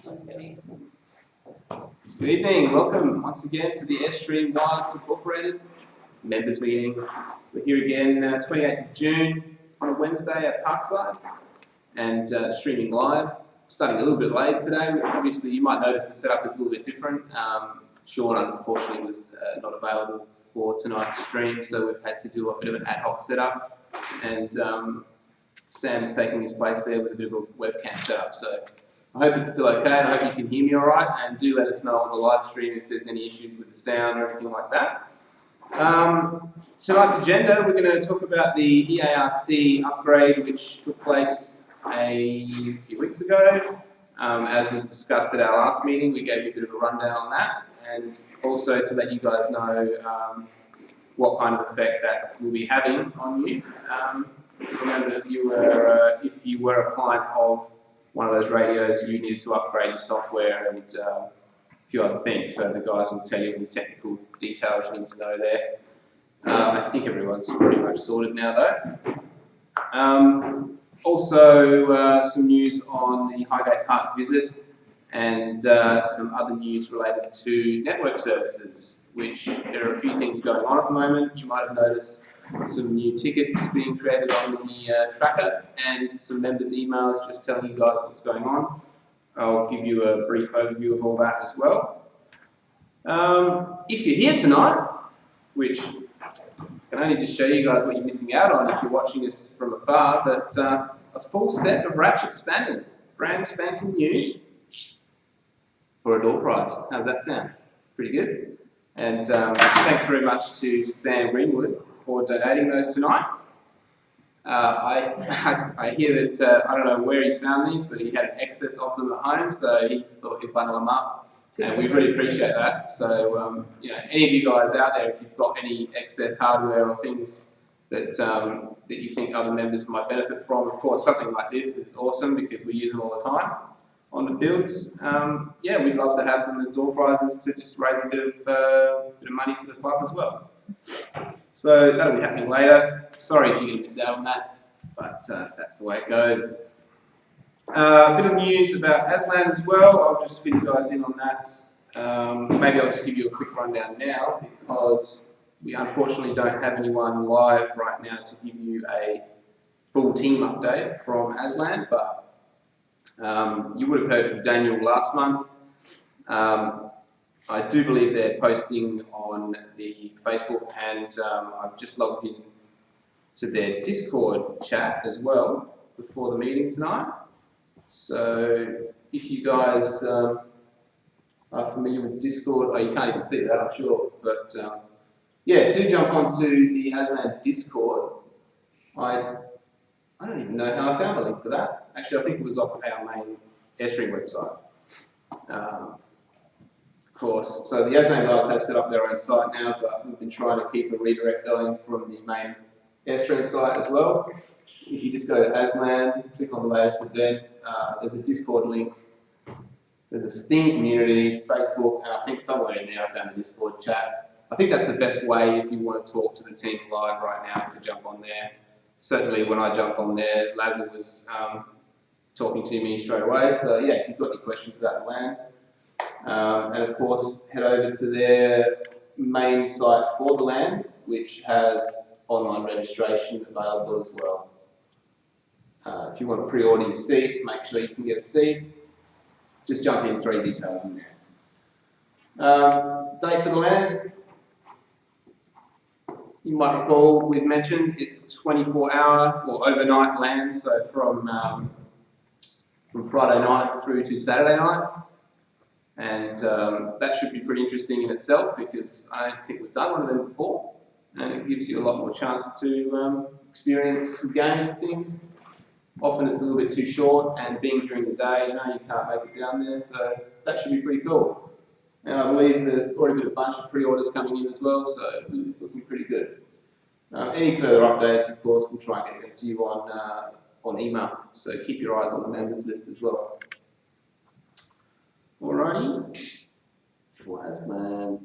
Good evening, welcome once again to the Airstream Wireless Incorporated members meeting. We're here again 28th of June on a Wednesday at Parkside and streaming live. Starting a little bit late today. Obviously you might notice the setup is a little bit different. Sean unfortunately was not available for tonight's stream, so we've had to do a bit of an ad hoc setup, and Sam's taking his place there with a bit of a webcam setup. So I hope it's still okay, I hope you can hear me alright, and do let us know on the live stream if there's any issues with the sound or anything like that. Tonight's agenda, we're going to talk about the EARC upgrade which took place a few weeks ago. As was discussed at our last meeting, we gave you a bit of a rundown on that, and also to let you guys know what kind of effect that will be having on you. Remember, if you were a client of one of those radios, you needed to upgrade your software and a few other things. So the guys will tell you the technical details you need to know there. I think everyone's pretty much sorted now though. Also, some news on the Highgate Park visit and some other news related to network services, which there are a few things going on at the moment. You might have noticed some new tickets being created on the tracker and some members' emails just telling you guys what's going on. I'll give you a brief overview of all that as well. If you're here tonight, which I can only just show you guys what you're missing out on if you're watching us from afar, but a full set of ratchet spanners, brand spanking new, for a door prize. How's that sound? Pretty good. And thanks very much to Sam Greenwood for donating those tonight. I hear that, I don't know where he's found these, but he had an excess of them at home, so he's thought he'd bundle them up, and we really appreciate that. So, you know, any of you guys out there, if you've got any excess hardware or things that, that you think other members might benefit from, of course, something like this is awesome because we use them all the time on the builds. Yeah, we'd love to have them as door prizes to just raise a bit of money for the club as well. So that'll be happening later. Sorry if you're going to miss out on that, but that's the way it goes. A bit of news about Aslan as well. I'll just fill you guys in on that. Maybe I'll just give you a quick rundown now because we unfortunately don't have anyone live right now to give you a full team update from Aslan, but you would have heard from Daniel last month. I do believe they're posting on the Facebook, and I've just logged in to their Discord chat as well before the meeting tonight. So if you guys are familiar with Discord, oh, you can't even see that, I'm sure, but yeah, do jump onto the Aslan Discord. I don't even know how I found a link to that. Actually, I think it was off our main Airstream website. Of course, so the Aslan guys have set up their own site now, but we've been trying to keep a redirect going from the main Airstream site as well. If you just go to Aslan, click on the latest event, there's a Discord link, there's a Steam community, Facebook, and I think somewhere in there I found a Discord chat. I think that's the best way if you want to talk to the team live right now, is to jump on there. Certainly when I jumped on there, Lazar was talking to me straight away, so yeah, if you've got any questions about the LAN. And of course, head over to their main site for the LAN, which has online registration available as well. If you want to pre-order your seat, make sure you can get a seat. Just jump in 3 details in there. Date for the LAN. You might recall we've mentioned it's a 24-hour or overnight LAN, so from Friday night through to Saturday night. And that should be pretty interesting in itself because I don't think we've done one of them before, and it gives you a lot more chance to experience some games and things. Often it's a little bit too short, and being during the day, you know, you can't make it down there, so that should be pretty cool. And I believe there's already been a bunch of pre-orders coming in as well, so it's looking pretty good. Any further updates, of course, we'll try and get them to you on email, so keep your eyes on the members list as well. Alrighty, for Aslan,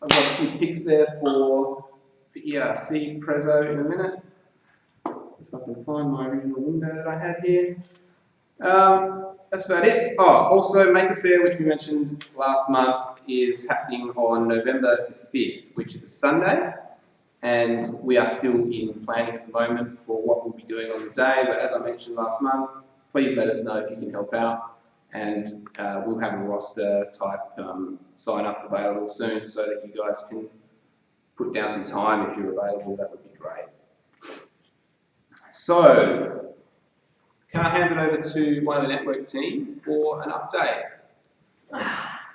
I've got a few picks there for the ERC Prezzo in a minute. If I can find my original window that I had here. that's about it. Oh, also Maker Faire, which we mentioned last month, is happening on November 5th, which is a Sunday. And we are still in planning at the moment for what we'll be doing on the day. But as I mentioned last month, please let us know if you can help out. And we'll have a roster type sign up available soon so that you guys can put down some time if you're available. That would be great. So, can I hand it over to one of the network team for an update?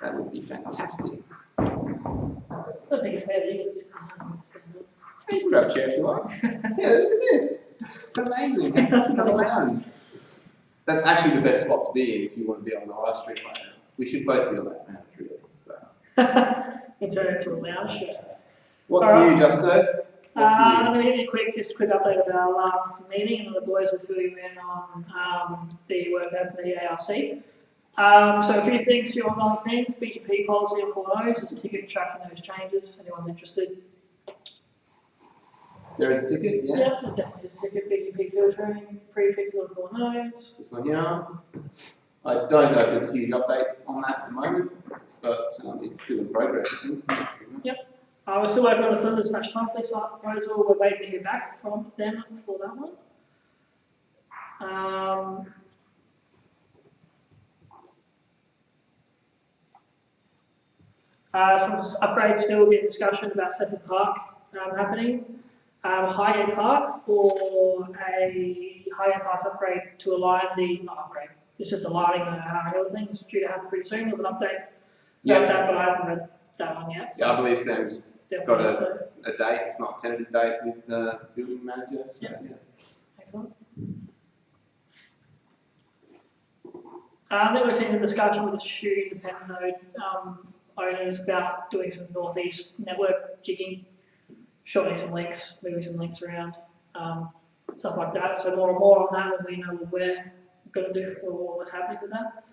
That would be fantastic. I don't think it's there, but you can stand up. You can grab a chair if you like. Yeah, look at this. Amazing. That's Have a lounge. That's actually the best spot to be in if you want to be on the live stream right now. We should both be on that lounge, really. But. We'll turn it into a lounge. What's new, Justo? What's I'm going to give you just a quick update of our last meeting, and the boys will fill you in on the work at the ARC. So a few things here on other things. BGP policy on Cornos, there's a ticket tracking those changes. Anyone's interested? There is a ticket, yes. Yeah, definitely is a ticket. BGP filtering, prefixes on core nodes. This one here. I don't know if there's a huge update on that at the moment, but it's still in progress, I think. Yep. We're still working on the Flinders/Tuffley site proposal. We're waiting to hear back from them for that one. Some upgrades still in discussion about Centre Park happening. Highgate Park for a Highgate Park's upgrade to align the, not upgrade, it's just aligning the other things due to happen pretty soon. There's an update about that, but I haven't read that one yet. Yeah, I believe Sam's Definitely got a date, if not tentative date, with the building manager. So, Yeah. yeah. Excellent. I think we're seeing a discussion with the Shoe Independent Node owners about doing some northeast network jigging, shortening some links, moving some links around, stuff like that. So more and more on that when we know what we're going to do or what's happening with that.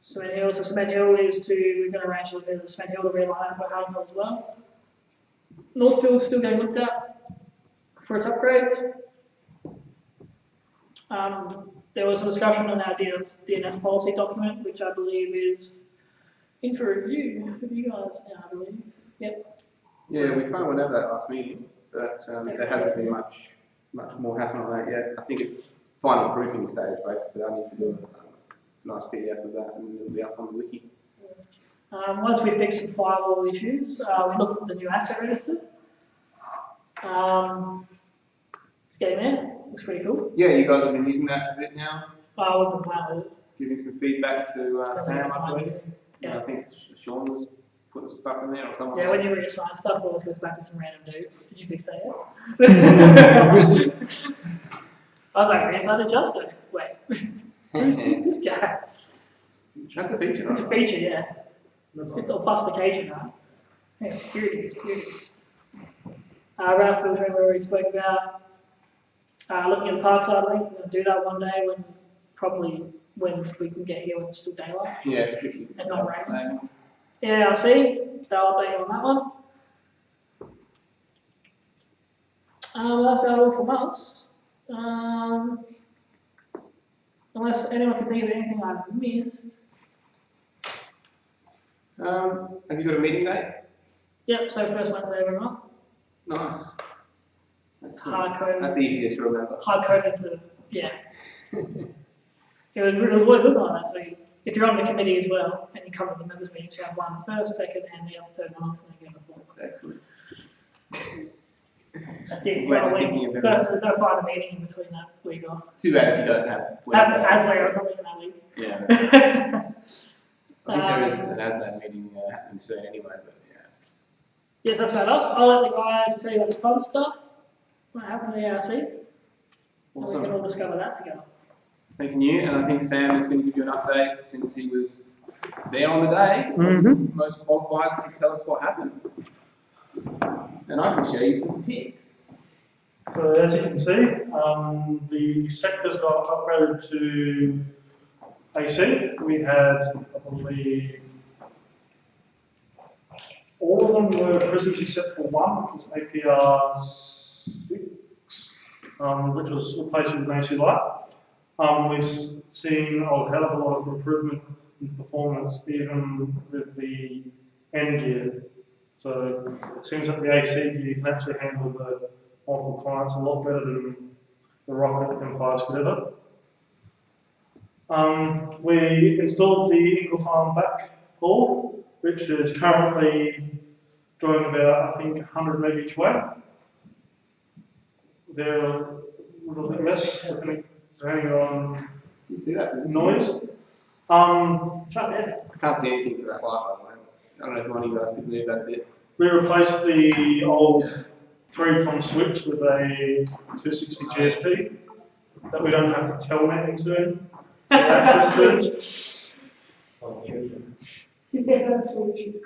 Cement Hill, so Cement Hill is we're going to arrange a little bit of the Cement Hill to realign that by Harding Hill as well. Northfield's still getting looked at for its upgrades. There was a discussion on our DNS policy document, which I believe is in for review for you guys now, I believe. Yep. Yeah, we kind of went over that last meeting, but there hasn't been much more happen on that yet. I think it's final proofing stage, basically. I need to do a nice PDF of that, and it'll be up on the wiki. Once we fix some firewall issues, we looked at the new asset register. It's getting there. Looks pretty cool. Yeah, you guys have been using that a bit now, We've been playing with it. giving some feedback to Sam, I believe. Yeah. I think Sean was putting some stuff in there or something. Yeah, like when you reassign stuff, it always goes back to some random dudes. Did you fix that yet? I was like, reassign to Justo. Wait, who's this guy? That's a feature, right? It's a feature, yeah. It's authentication, right? Yeah, security. Route filtering we already spoke about. Looking at the Parkside link, we're going to do that one day when we can get here when it's still daylight. Yeah, it's tricky. And not raining. Yeah, I'll see. They'll update you on that one. That's about all from us. Unless anyone can think of anything I've missed. Have you got a meeting date? Yep, so first Wednesday every month. Nice. Hard-coded. That's easier to remember. Hard-coded to, yeah. It was always looking like that, so if you're on the committee as well, and you come to the members' meetings, you have one first, second, and the other third month, and then you have a fourth. That's excellent. That's it. Glad you're thinking of everything. Go find a meeting in between that week off. Too bad if you don't have Wednesday. Aslan or something in that week. Yeah. I think there is an Aslan meeting happening soon anyway, but yeah. Yes, that's about us. I'll let the guys tell you about the fun stuff. What happened to the ARC? And we can all discover that together. Thank you, and I think Sam is going to give you an update since he was there on the day. Most qualified to tell us what happened. And I can show you some pics. So as you can see, the sectors got upgraded to AC. We had, I believe, all of them were prisons except for one, which was APR 6, which was replaced with an AC Lite. We've seen a hell of a lot of improvement in performance, even with the N gear. So it seems that the AC gear can actually handle the multiple clients a lot better than the Rocket M5 splitter. We installed the Eagle Farm backhaul, which is currently drawing about, I think, 100 meg each way. They're a little bit less, depending on You see that? noise. It's right there. I can't see anything for that light, by the way. I don't know if one of you guys could move that a bit. We replaced the old 3-con switch with a 260 GSP that we don't have to telnet into to access to. Yeah, that's so cheap. We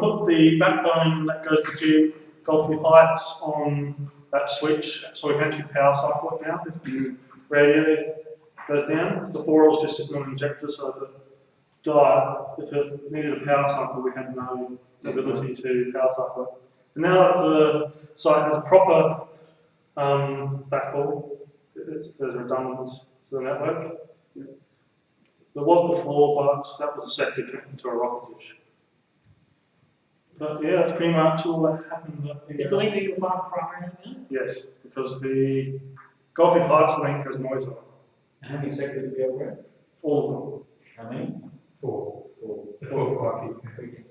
put the backbone that goes to Golfy Heights on that switch, so we can actually power cycle it now if the radio goes down. Before it was just sitting on an injector, so if it died, if it needed a power cycle, we had no ability to power cycle it. And now that the site has a proper backhaul, there's redundance to the network. There was before, but that was a sector connected to a rocket dish. But yeah, that's pretty much all that happened. Is the link Eagle Farm primary now? Yes, because the Golfy Heights link has noise on it. How many sectors do you operate? All How many? 4. Quite a few.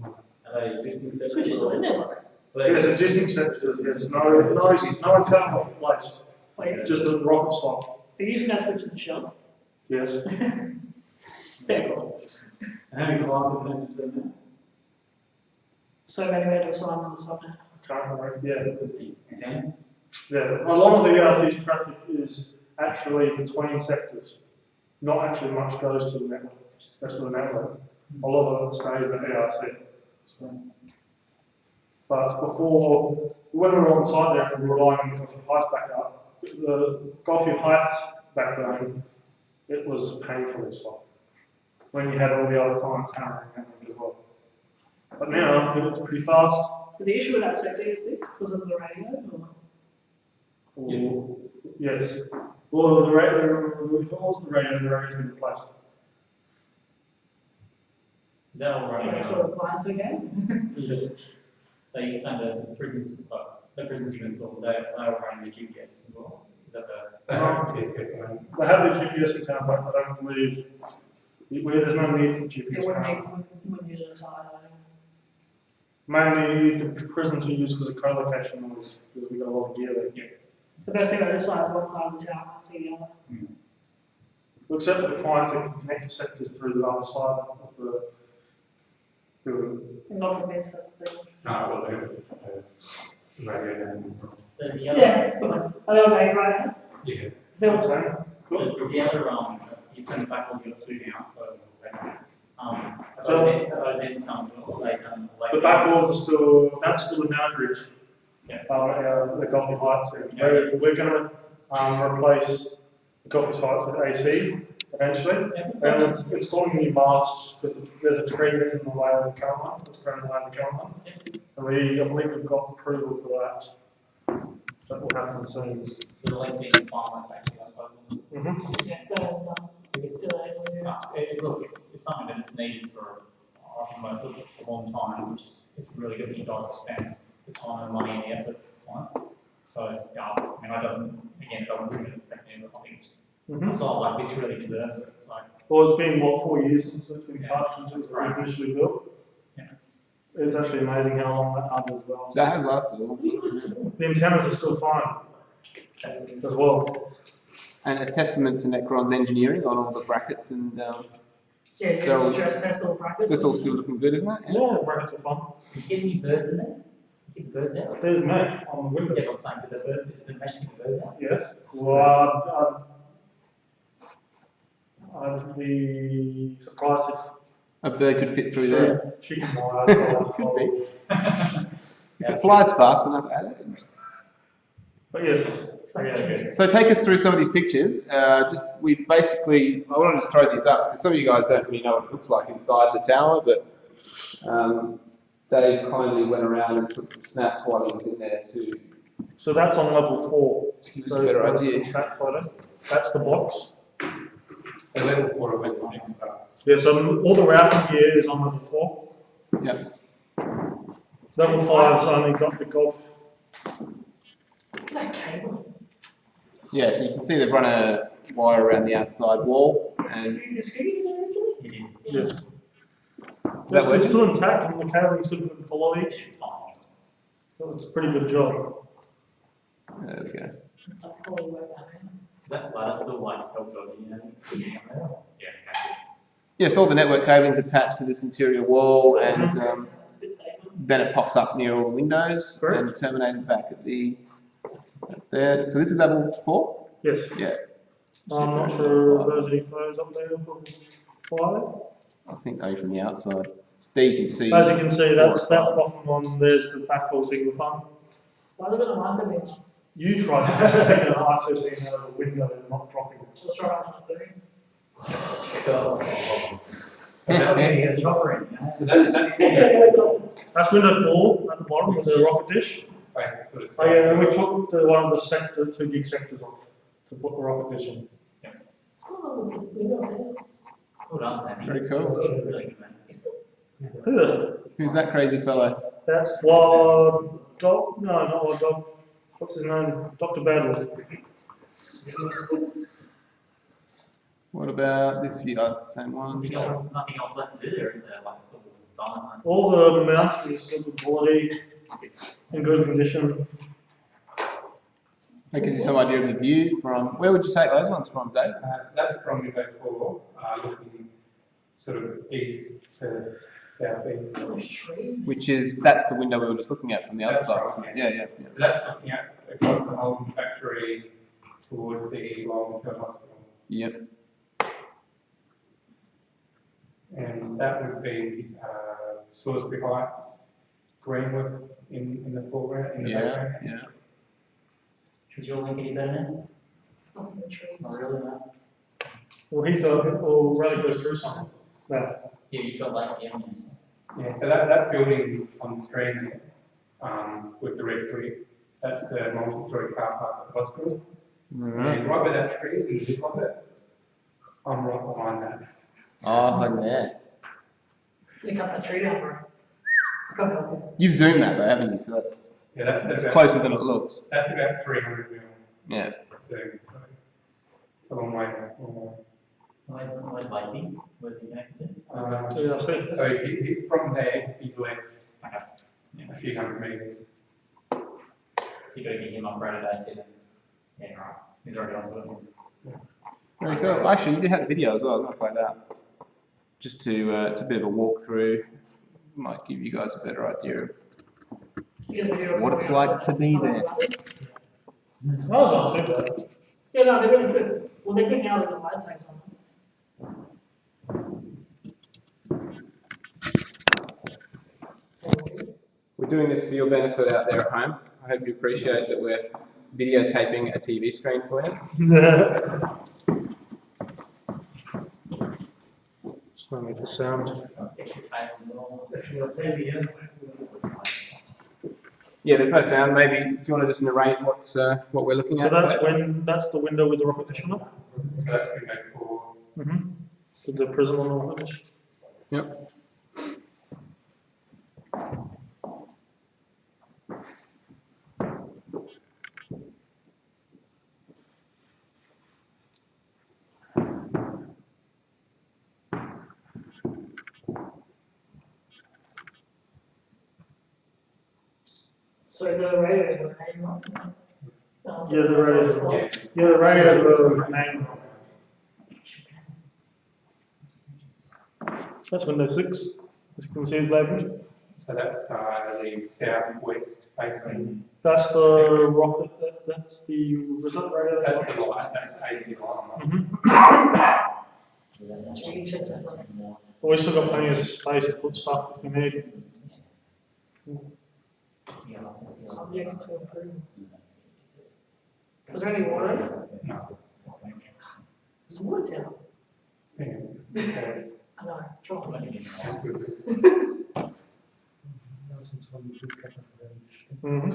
Are they existing sectors? Switch is still in there, right? of them. Yes, existing sectors, there's no internal placed, Wait, just a rocket swap. are you using that switch in the shell? Yes. Very cool. And how many clients are connected to them now? So many way to assign on the subnet. Can't remember. Yeah, it's Exam? yeah. A lot of the ERC's traffic is actually between sectors. Not actually much goes to the network, just to the network. A lot of it stays at ERC. But before, when we were on site there, we were relying on the Golfy Heights backup. The Golfy Heights backbone, it was painfully slow. When you had all the other clients hammering at it as well. But now, it's pretty fast. So the issue with that sector you fixed was it the radio or? Yes. Yes. Well, the radio, if it was the radio's been replaced. Is that all running? So the clients again? So you're saying the prisons you've installed, they are running the GPS as well? Is that the? They have GPS on them. They have the GPS in town, but I don't believe, there's no need for It GPS wouldn't now. wouldn't use it as a Mainly the prisons we use because of co-location was, because we got a lot of gear there. Yeah. The best thing about this side is one side of the tower can't see the other. Except for the clients that can connect the sectors through the other side of the building. I'm not convinced that's the thing. Well, there's radio down. So the other, Yeah, are they okay right now? Yeah. They'll So, so cool. for the other, you send it back, you've got 2 now, so, So- those ends come, they done. The back walls are still, that's still a Now bridge. Yeah. The Golfy Heights area. We're going to replace the Golfy Heights with AC eventually. And installing new masts, because there's a tree that's in the way of the current one, that's currently in the current one. And I believe we've got approval for that. That will happen soon. So the length in finance actually like both. Yeah, they're all done. Look, it's something that is needed for, I think, a long time, which is it's really good that you guys have spent the time and money and the effort on it. So, yeah, I mean, it doesn't really affect me, but I think it's a site like this really deserves it. So, Well, it's been, 4 years since it's been Yeah. touched and since it Right. was initially built. Yeah. It's actually amazing how long that had as well. That has lasted a long time. The antennas are still fine as well. And a testament to Necron's engineering on all the brackets and Yeah, you So- can stress test all brackets. this all still looking good, isn't it? Yeah, brackets are fun. you get any birds in there? Get the birds out? There's mesh on the window. Yeah, I'm saying, did the mesh get the birds out? Yes. Well, I'd be surprised A bird could fit through if there. chicken wire. Could be. If it flies fast enough at it. But yes, It's like Yeah, chicken. okay. So take us through some of these pictures. I want to just throw these up because some of you guys don't really know what it looks like inside the tower, but Dave kindly went around and took some snaps while he was in there to So that's on level 4. Give us a better idea. That photo. That's the box. So level 4 went to 6. Yeah, so all the routing gear is on level 4. Yep. Level 5's only got the golf. That cable. Yeah, so you can see they've run a wire around the outside wall, and The screen is Yeah. Yes. that It's works? still intact and the cabling still good quality. It's fine. It's a pretty good job. There we go. probably work that out. That ladder still like helps over, you know, sitting on there. Yeah, okay. Yes, all the network cabling is attached to this interior wall, and It's a bit safer. then it pops up near all the windows Correct. and terminated back at the there. So this is level 4. Yes. Yeah. I'm not sure if there's any photos up there for 5. I think only from the outside. There you can see. As you can see, that's that bottom one, there's the backhaul signal fund. Why look at the master bench? You tried to take an ISO beam out of the window and not dropping it. Let's try that doing. Get a chopper in, you know? So that's That's window 4 at the bottom with the rocket dish. basic sort of Oh yeah, and we took the one of the sector, 2 gig sectors off to put the rocket dish in. What's going on with the window hands? Well done, Sammy. Very cool. Really good, man. Who's that crazy fellow? That's Wild Dog, no, not Wild Dog. What's his name? Dr. Badwell. What about this view? Oh, it's the same one. Nothing else left to do there, is there? Like, it's all done. All the mounts is still good quality, in good condition. That gives you some idea of the view from. Where would you take those ones from, Dave? So that's from window 4, looking sort of east to southeast. Those trees. Which is that's the window we were just looking at from the other That's side. right, wasn't it? yeah. Yeah. So that's looking at across the whole factory towards the long-term hospital. Yep. And that would be Salisbury Heights, Greenwood in the foreground, in the Yeah. background. Yeah. Should your link any better now? Off the trees. Not really, no. Well, he's got, or Raleigh goes through something. No. Yeah, you've got like the onions. Yeah, so that building on the screen there, with the red tree, that's a multi-story car park at the hospital. Alright. And right where that tree is, you got it, I'm right behind that. Oh, yeah. They cut that tree down, bro. I can't help it. You've zoomed that though, haven't you? So that's Yeah, that's it's about, closer than it looks. that's about 300 mil Yeah. zoom, so it's a long way back. Where's Lakey? Where's he connected to? Yeah, I see. So from there, he's left Okay. a few hundred metres. So you gotta get him upgraded ASAP. Yeah, right. He's already on to it. Very cool. Actually, you did have the video as well. I was going to play that. Just to, it's a bit of a walkthrough. Might give you guys a better idea of You get a video of what it's like to be there. That was not too bad. Yeah, no, they're really good. Well, they're good now that the light's saying something. We're doing this for your benefit out there at home. I hope you appreciate that we're videotaping a TV screen for you. Just no need for sound. Yeah, there's no sound. Maybe do you want to just narrate what we're looking So at? that's today? that's the window with the rocket dish on it. So that's window 4. Mm-hmm. With the prism on the rocket dish. Yep. So the radio is the main one. Yeah, the radio is Yeah. Yeah, the radio is the main. That's window 6. As you can see, it's labelled. So that's the southwest facing. That's the rocket. That's the result radio. That's the light, that's AC light. Mm-hmm. Jigging sector. We still got plenty of space to put stuff if we need. Subject to improvement. Was there any water? No. There's water down. Yeah. Okay. I know, chocolate. That's good. Mm-hmm.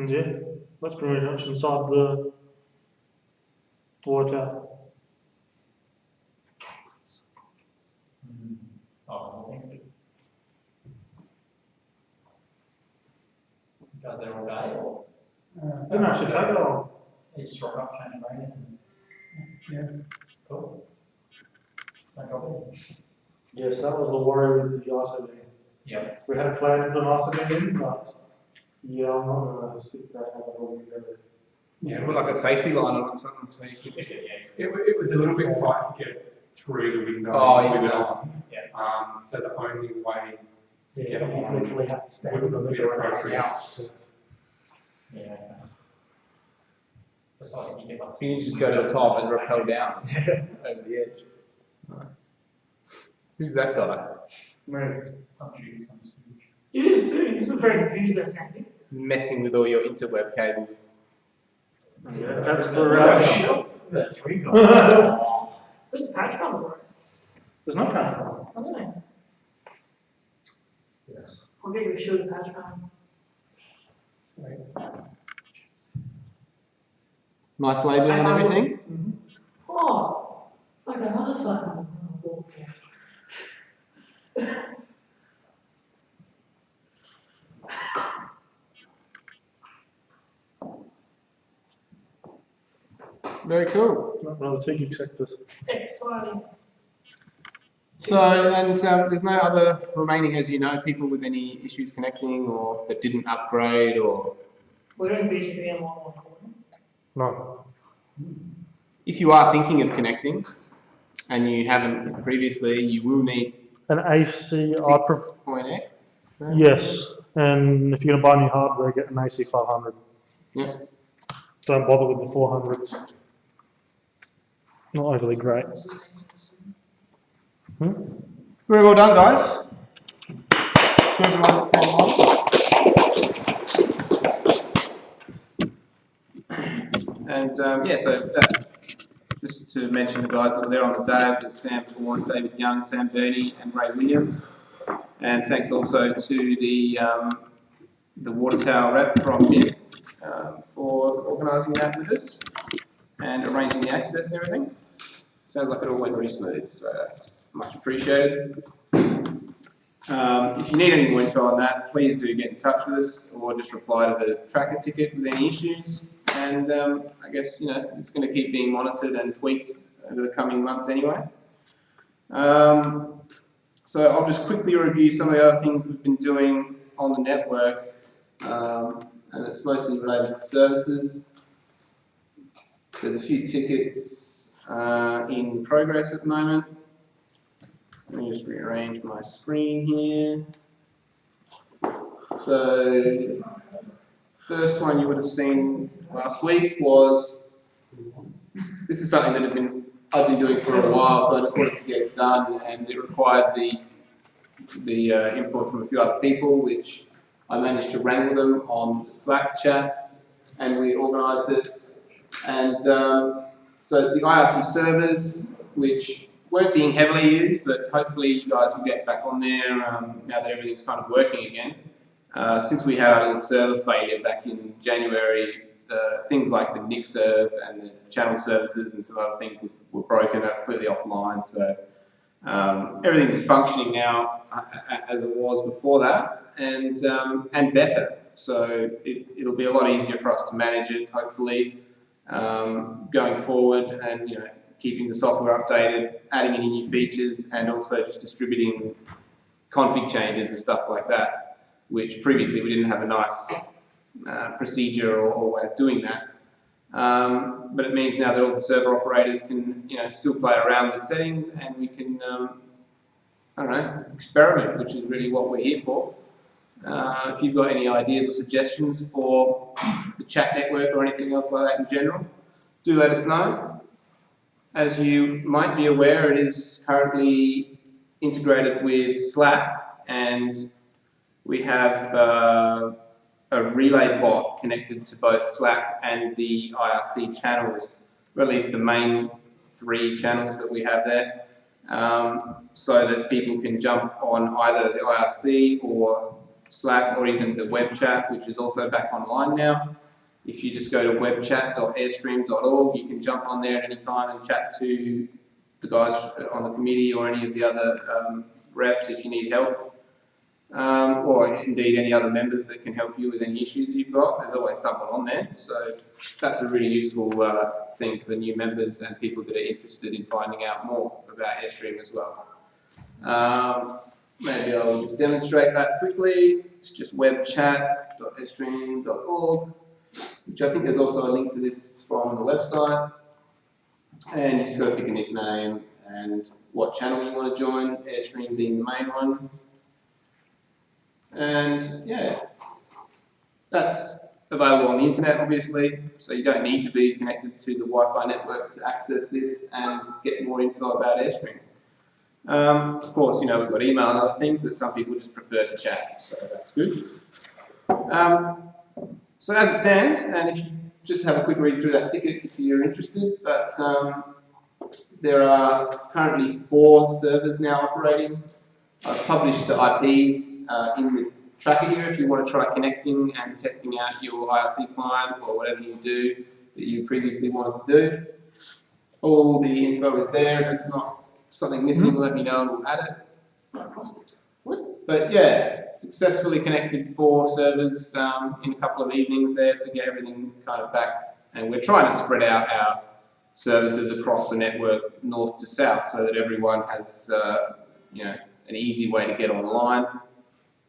And yeah, that's pretty much inside the water. Oh, thank you. Guys there all day or? Didn't actually take that long. You just rock up, change radius and. Yeah. Cool. No trouble. Yes, that was the worry with the ICD. Yep. We had a plan to put an ICD in, but yeah, I'm not going to stick that on all together. Yeah, put like a safety line on it or something, so you could. It was a little bit tight to get through the window Oh, with yeah. it on. Yeah. So the only way to get you on literally have to stand would on the be door and appropriate. out. Yeah. Okay. Besides, you get like. You can just go to the top and rappel down over the edge. Nice. Who's that guy? Some shoes, some shoes. It is too. He's very confused there, Sandy. Messing with all your interweb cables. Yeah, that's the Shelf. The tree guy. Where's the patch cover, bro? There's no kind I don't know. Yes. I'll get you a shield patch cover. Nice labelling and everything. Oh, like another side. Very cool. Not one of the TIG sectors. Exciting. So, and there's no other remaining, as you know, people with any issues connecting or that didn't upgrade or. We're doing BGP and 1.1. No. If you are thinking of connecting and you haven't previously, you will need An AC, 6.x. yes, and if you're going to buy new hardware, get an AC 500. Yeah. Don't bother with the 400s. Not overly great. Very well done, guys. To everyone that came on. And yeah, so that, just to mention the guys that were there on the day, it was Sam Ford, David Young, Sam Burney, and Ray Williams. And thanks also to the water tower rep from BIM for organising that with us and arranging the access and everything. Sounds like it all went very smooth, so that's much appreciated. If you need any more info on that, please do get in touch with us or just reply to the tracker ticket with any issues. And I guess, you know, it's going to keep being monitored and tweaked over the coming months anyway. So I'll just quickly review some of the other things we've been doing on the network, and it's mostly related to services. There's a few tickets in progress at the moment. Let me just rearrange my screen here. So, first one you would have seen last week was, this is something that I've been doing for a while, so I just wanted to get it done, and it required the input from a few other people, which I managed to wrangle them on the Slack chat, and we organised it. And so it's the IRC servers, which weren't being heavily used, but hopefully you guys will get back on there now that everything's kind of working again. Since we had our little server failure back in January, things like the NIC serve and the channel services and some other things were broken, they're completely offline. So everything's functioning now as it was before that, and better. So it'll be a lot easier for us to manage it, hopefully, going forward, and you know, keeping the software updated, adding any new features, and also just distributing config changes and stuff like that, which previously we didn't have a nice procedure or way of doing that. But it means now that all the server operators can, you know, still play around with settings, and we can, I don't know, experiment, which is really what we're here for. If you've got any ideas or suggestions for the chat network or anything else like that in general, do let us know. As you might be aware, it is currently integrated with Slack, and we have a relay bot connected to both Slack and the IRC channels, or at least the main 3 channels that we have there, so that people can jump on either the IRC or Slack or even the web chat, which is also back online now. If you just go to webchat.airstream.org, you can jump on there at any time and chat to the guys on the committee or any of the other reps if you need help. Or indeed any other members that can help you with any issues you've got. There's always someone on there, so that's a really useful thing for new members and people that are interested in finding out more about Airstream as well. Maybe I'll just demonstrate that quickly. It's just webchat.airstream.org, which I think there's also a link to this from the website. And you just got to pick a nickname and what channel you want to join, Airstream being the main one. And yeah, that's available on the internet obviously, so you don't need to be connected to the Wi-Fi network to access this and get more info about Airstream. Of course, you know, we've got email and other things, but some people just prefer to chat, so that's good. So as it stands, and if you just have a quick read through that ticket if you're interested, but there are currently 4 servers now operating. I've published the IPs in the tracker here if you want to try connecting and testing out your IRC client or whatever you do that you previously wanted to do. All the info is there. If it's not something missing, let me know and we'll add it. But yeah, successfully connected 4 servers in a couple of evenings there to get everything kind of back. And we're trying to spread out our services across the network north to south so that everyone has you know, an easy way to get online.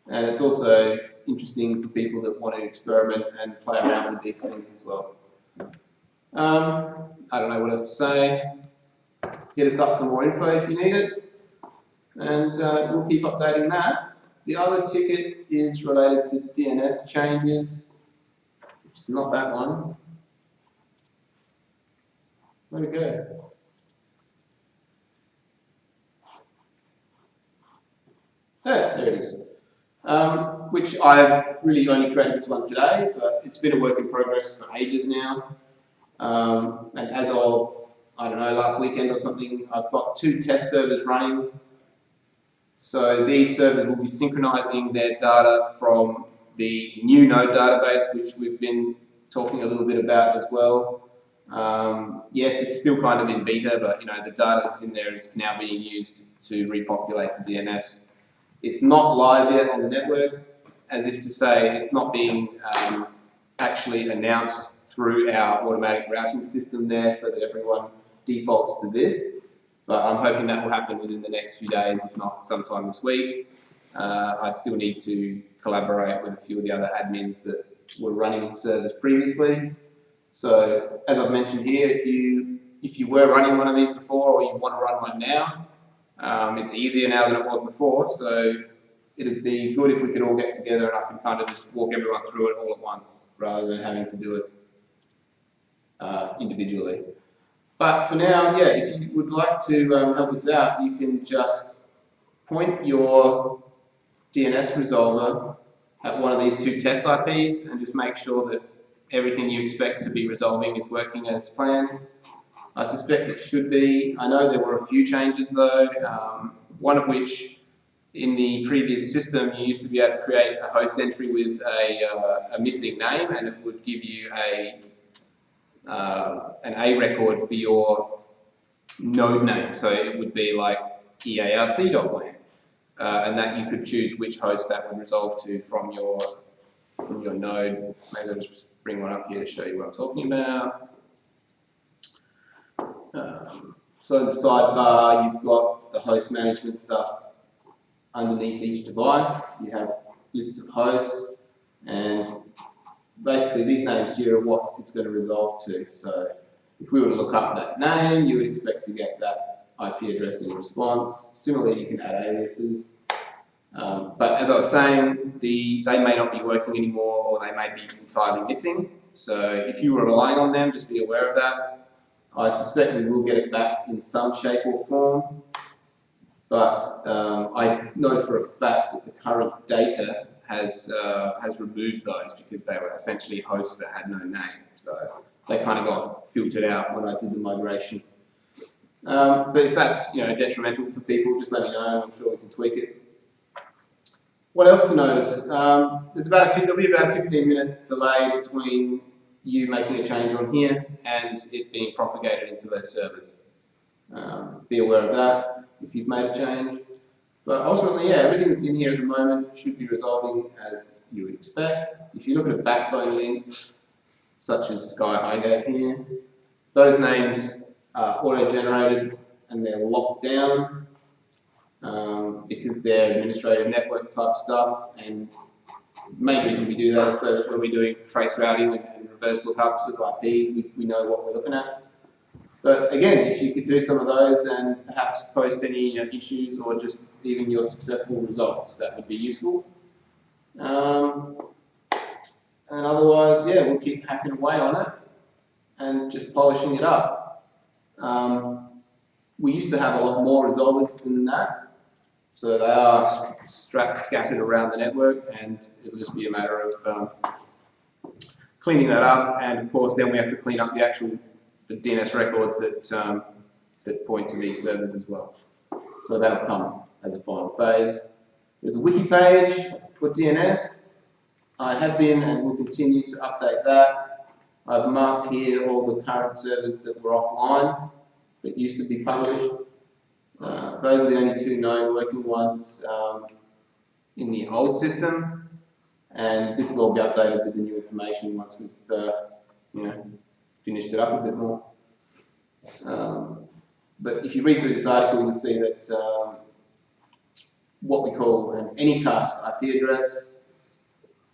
And it's also interesting for people that want to experiment and play around with these things as well. I don't know what else to say. Hit us up for more info if you need it. And we'll keep updating that. The other ticket is related to DNS changes, which is not that one. Where'd it go? There it is. Which I've really only created this one today, but it's been a work in progress for ages now. And as of, I don't know, last weekend or something, I've got 2 test servers running. So these servers will be synchronizing their data from the new node database, which we've been talking a little bit about as well. Yes, it's still kind of in beta, but you know, the data that's in there is now being used to repopulate the DNS. It's not live yet on the network, as if to say it's not being actually announced through our automatic routing system there so that everyone defaults to this. But I'm hoping that will happen within the next few days, if not sometime this week. I still need to collaborate with a few of the other admins that were running servers previously. So as I've mentioned here, if you were running one of these before or you want to run one now, it's easier now than it was before, so it'd be good if we could all get together and I can kind of just walk everyone through it all at once rather than having to do it individually. But for now, yeah, if you would like to help us out, you can just point your DNS resolver at one of these 2 test IPs and just make sure that everything you expect to be resolving is working as planned. I suspect it should be. I know there were a few changes though, one of which in the previous system you used to be able to create a host entry with a missing name and it would give you an A record for your node name. So it would be like earc.lan, and that you could choose which host that would resolve to from your node. Maybe I'll just bring one up here to show you what I'm talking about. So in the sidebar, you've got the host management stuff. Underneath each device, you have lists of hosts, and basically these names here are what it's going to resolve to. So if we were to look up that name, you would expect to get that IP address in response. Similarly, you can add aliases. But as I was saying, they may not be working anymore or they may be entirely missing. So if you were relying on them, just be aware of that. I suspect we will get it back in some shape or form. But I know for a fact that the current data has removed those because they were essentially hosts that had no name. So they kind of got filtered out when I did the migration. But if that's detrimental for people, just let me know. I'm sure we can tweak it. What else to notice? There'll be about a 15-minute delay between you making a change on here and it being propagated into those servers. Be aware of that if you've made a change. But ultimately, yeah, everything that's in here at the moment should be resolving as you would expect. If you look at a backbone link, such as Sky Highgate here, those names are auto-generated and they're locked down because they're administrative network type stuff. And the main reason we do that is so that when we're doing trace routing and reverse lookups of IPs, we know what we're looking at. But again, if you could do some of those and perhaps post any issues or just even your successful results, that would be useful. And otherwise, yeah, we'll keep hacking away on it and just polishing it up. We used to have a lot more resolvers than that, so they are scattered around the network, and it'll just be a matter of cleaning that up. And of course, then we have to clean up the DNS records that point to these servers as well. So that'll come as a final phase. There's a wiki page for DNS. I have been and will continue to update that. I've marked here all the current servers that were offline that used to be published. Those are the only two known working ones in the old system, and this will all be updated with the new information once we've finished it up a bit more. But if you read through this article, you'll see that what we call an Anycast IP address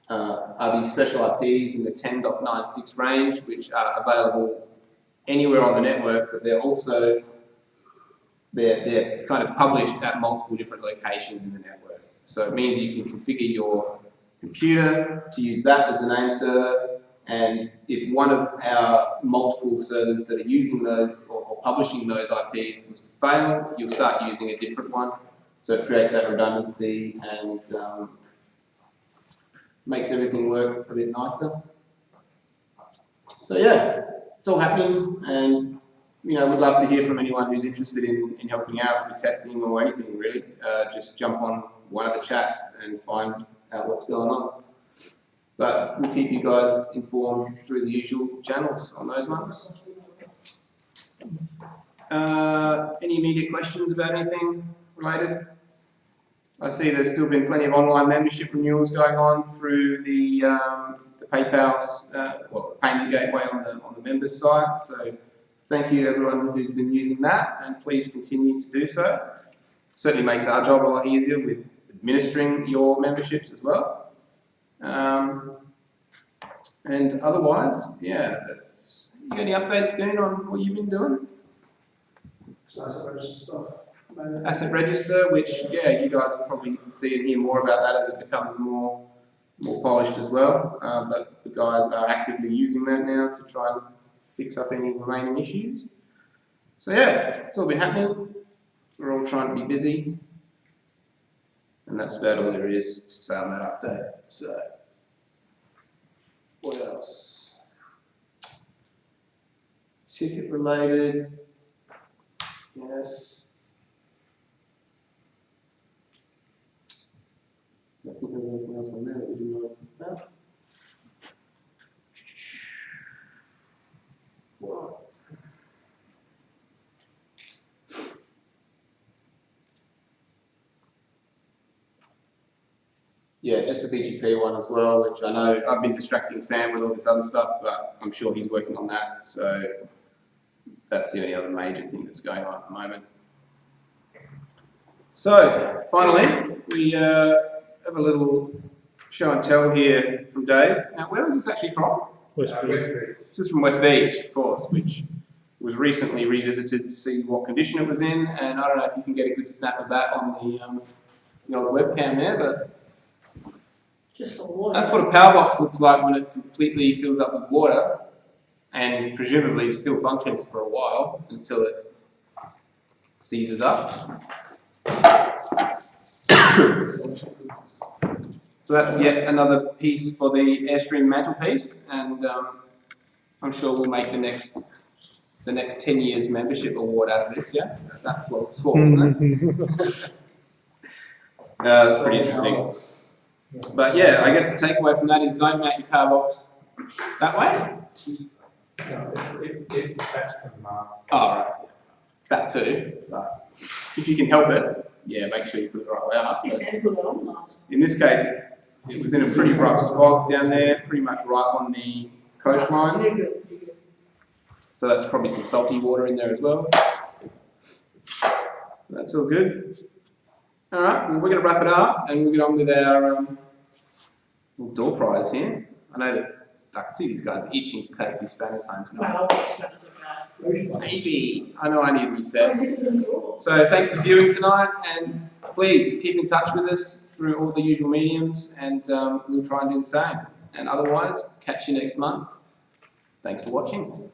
are these special IPs in the 10.96 range, which are available anywhere on the network, but they're also they're kind of published at multiple different locations in the network. So it means you can configure your computer to use that as the name server, and if one of our multiple servers that are using those or publishing those IPs was to fail, you'll start using a different one. So it creates that redundancy and makes everything work a bit nicer. So yeah, it's all happening, and we'd love to hear from anyone who's interested in helping out with testing or anything really. Just jump on one of the chats and find out what's going on. But we'll keep you guys informed through the usual channels on those ones. Any immediate questions about anything related? I see there's still been plenty of online membership renewals going on through the PayPal's, the payment gateway on the members site. So thank you to everyone who's been using that, and please continue to do so. Certainly makes our job a lot easier with administering your memberships as well. And otherwise, yeah, you got any updates going on what you've been doing? Asset register stuff. Asset register, which, yeah, you guys will probably see and hear more about that as it becomes more polished as well. But the guys are actively using that now to try and fix up any remaining issues. So yeah, it's all been happening. We're all trying to be busy. And that's about all there is to say on that update. So, what else? Ticket related. Yes. I think there's anything else on there that we didn't know about. Wow. Yeah, just the BGP one as well, which I know I've been distracting Sam with all this other stuff, but I'm sure he's working on that. So that's the only other major thing that's going on at the moment. So finally, we have a little show and tell here from Dave. Now, where was this actually from? West Beach. This is from West Beach, of course, which was recently revisited to see what condition it was in, and I don't know if you can get a good snap of that on the old webcam there, but Just for water. that's what a power box looks like when it completely fills up with water, and presumably still functions for a while until it seizes up. So that's yet another piece for the Airstream mantelpiece, and I'm sure we'll make the next 10 years membership award out of this. Yeah, that's what it's for, isn't it? That's pretty interesting. But yeah, I guess the takeaway from that is don't mount your car box that way. It's attached to the mast. Oh, right. That too. But if you can help it, yeah, make sure you put it the right way up. You said put that on last. In this case, it was in a pretty rough spot down there, pretty much right on the coastline. You're good, you're good. So that's probably some salty water in there as well. That's all good. All right, well, we're going to wrap it up and we'll get on with our little door prize here. I know that I can see these guys are itching to take these spanners home tonight. Well, it's not as bad. Maybe. I know I need a reset. So thanks for viewing tonight, and please keep in touch with us through all the usual mediums, and we'll try and do the same. And otherwise, catch you next month. Thanks for watching.